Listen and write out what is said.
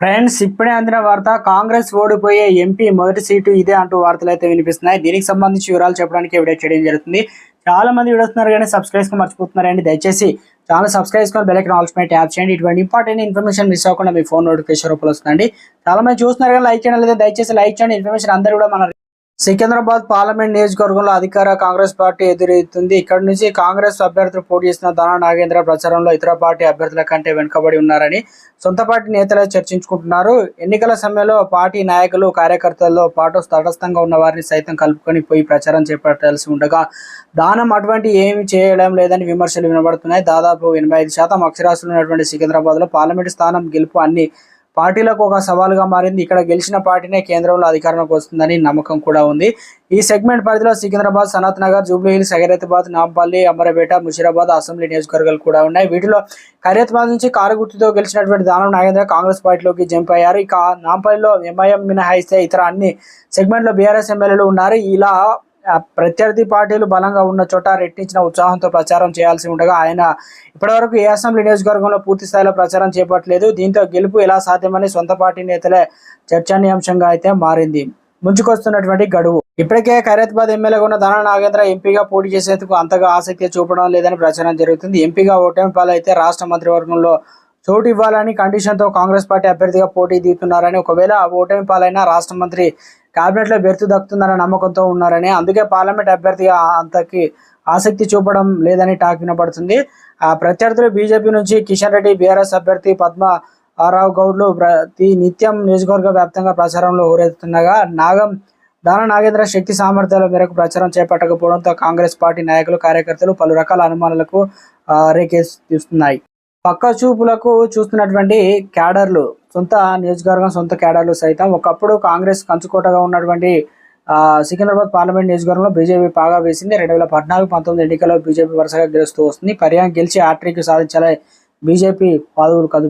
Friends, ఇప్పుడే అందిన వార్త. కాంగ్రెస్ ఓడిపోయే ఎంపీ మొదటి సీటు ఇదే అంటూ వార్తలు అయితే వినిపిస్తున్నాయి. దీనికి సంబంధించి వివరాలు చెప్పడానికి వీడియో చేయడం జరుగుతుంది. చాలా మంది వీడియోస్తున్నారు కానీ సబ్స్క్రైబ్ మర్చిపోతున్నారండి. దయచేసి ఛానల్ సబ్స్క్రైబ్ చేసుకొని బెల్ ఐకాన్ ఆల్ పై ట్యాప్ చేయండి. ఇటువంటి ఇంపార్టెంట్ ఇన్ఫర్మేషన్ మిస్ అవ్వకుండా మీ ఫోన్ నోటిఫికేషన్ రూపంలో వస్తుందండి. చాలా మంది చూస్తున్నారు కానీ లైక్ చేయడం లేదా, దయచేసి లైక్ చేయండి. ఇన్ఫర్మేషన్ అందరూ కూడా మన సికింద్రాబాద్ పార్లమెంట్ నియోజకవర్గంలో అధికార కాంగ్రెస్ పార్టీ ఎదురవుతుంది. ఇక్కడ నుంచి కాంగ్రెస్ అభ్యర్థులు పోటీ చేసిన దానా నాగేంద్ర ప్రచారంలో ఇతర పార్టీ అభ్యర్థుల కంటే వెనుకబడి ఉన్నారని సొంత పార్టీ నేతలే చర్చించుకుంటున్నారు. ఎన్నికల సమయంలో పార్టీ నాయకులు కార్యకర్తలతో పాటు తటస్థంగా ఉన్న వారిని సైతం కలుపుకొని పోయి ప్రచారం చేపట్టాల్సి ఉండగా దానం అటువంటి ఏమి చేయడం లేదని విమర్శలు వినబడుతున్నాయి. దాదాపు 85% అక్షరాస్యులు ఉన్నటువంటి సికింద్రాబాద్లో పార్లమెంటు స్థానం గెలుపు అన్ని పార్టీలకు ఒక సవాలుగా మారింది. ఇక్కడ గెలిచిన పార్టీనే కేంద్రంలో అధికారంలోకి వస్తుందని నమ్మకం కూడా ఉంది. ఈ సెగ్మెంట్ పరిధిలో సికింద్రాబాద్, సనత్ నగర్, జూబ్లీహిల్స్, ఖైరతాబాద్, నాంపల్లి, అమరపేట, ముషీరాబాద్ అసెంబ్లీ నియోజకవర్గాలు కూడా ఉన్నాయి. వీటిలో ఖైరతాబాద్ నుంచి కారు గుర్తుతో గెలిచినటువంటి దానం నాగేంద్ర కాంగ్రెస్ పార్టీలోకి జంప్ అయ్యారు. ఇక నాంపల్లిలో ఎంఐఎం మినహాయిస్తే ఇతర అన్ని సెగ్మెంట్లో బీఆర్ఎస్ ఎమ్మెల్యేలు ఉన్నారు. ఇలా ప్రత్యర్థి పార్టీలు బలంగా ఉన్న చోట రెట్టించిన ఉత్సాహంతో ప్రచారం చేయాల్సి ఉండగా ఆయన ఇప్పటివరకు ఏ అసెంబ్లీ నియోజకవర్గంలో పూర్తి స్థాయిలో ప్రచారం చేపట్టలేదు. దీంతో గెలుపు ఎలా సాధ్యమని సొంత పార్టీ నేతలే చర్చనీయాంశంగా అయితే మారింది. ముంచుకొస్తున్నటువంటి గడువు. ఇప్పటికే ఖైరతాబాద్ ఎమ్మెల్యేగా ఉన్న దానా నాగేంద్ర ఎంపీగా పోటీ చేసేందుకు అంతగా ఆసక్తి చూపడం లేదని ప్రచారం జరుగుతుంది. ఎంపీగా ఓటమి పాలైతే రాష్ట్ర మంత్రివర్గంలో చోటు ఇవ్వాలని కండిషన్తో కాంగ్రెస్ పార్టీ అభ్యర్థిగా పోటీ దిగుతున్నారని, ఒకవేళ ఓటమి పాలైనా రాష్ట్ర మంత్రి కేబినెట్లో బెర్తు దక్కుతుందన్న నమ్మకంతో ఉన్నారని, అందుకే పార్లమెంట్ అభ్యర్థిగా అంతకి ఆసక్తి చూపడం లేదని టాక్ వినపడుతుంది. ప్రత్యర్థులు బీజేపీ నుంచి కిషన్ రెడ్డి, బీఆర్ఎస్ అభ్యర్థి పద్మారావు గౌడ్లు ప్రతి నిత్యం నియోజకవర్గ వ్యాప్తంగా ప్రచారంలో ఊరెత్తుండగా దానా నాగేంద్ర శక్తి సామర్థ్యాల మేరకు ప్రచారం చేపట్టకపోవడంతో కాంగ్రెస్ పార్టీ నాయకులు, కార్యకర్తలు పలు రకాల అనుమానాలకు రేకెత్తిస్తున్నాయి. పక్క చూపులకు చూస్తున్నటువంటి క్యాడర్లు, సొంత నియోజకవర్గం, సొంత క్యాడర్లు సైతం ఒకప్పుడు కాంగ్రెస్ కంచుకోటగా ఉన్నటువంటి సికింద్రాబాద్ పార్లమెంట్ నియోజకవర్గంలో బీజేపీ పాగా వేసింది. 2014-19 ఎన్నికల్లో బీజేపీ వరుసగా గెలుస్తూ వస్తుంది. పర్యాయం గెలిచి హ్యాట్రిక్ సాధించాలని బీజేపీ పాదువులు కదుపుతుంది.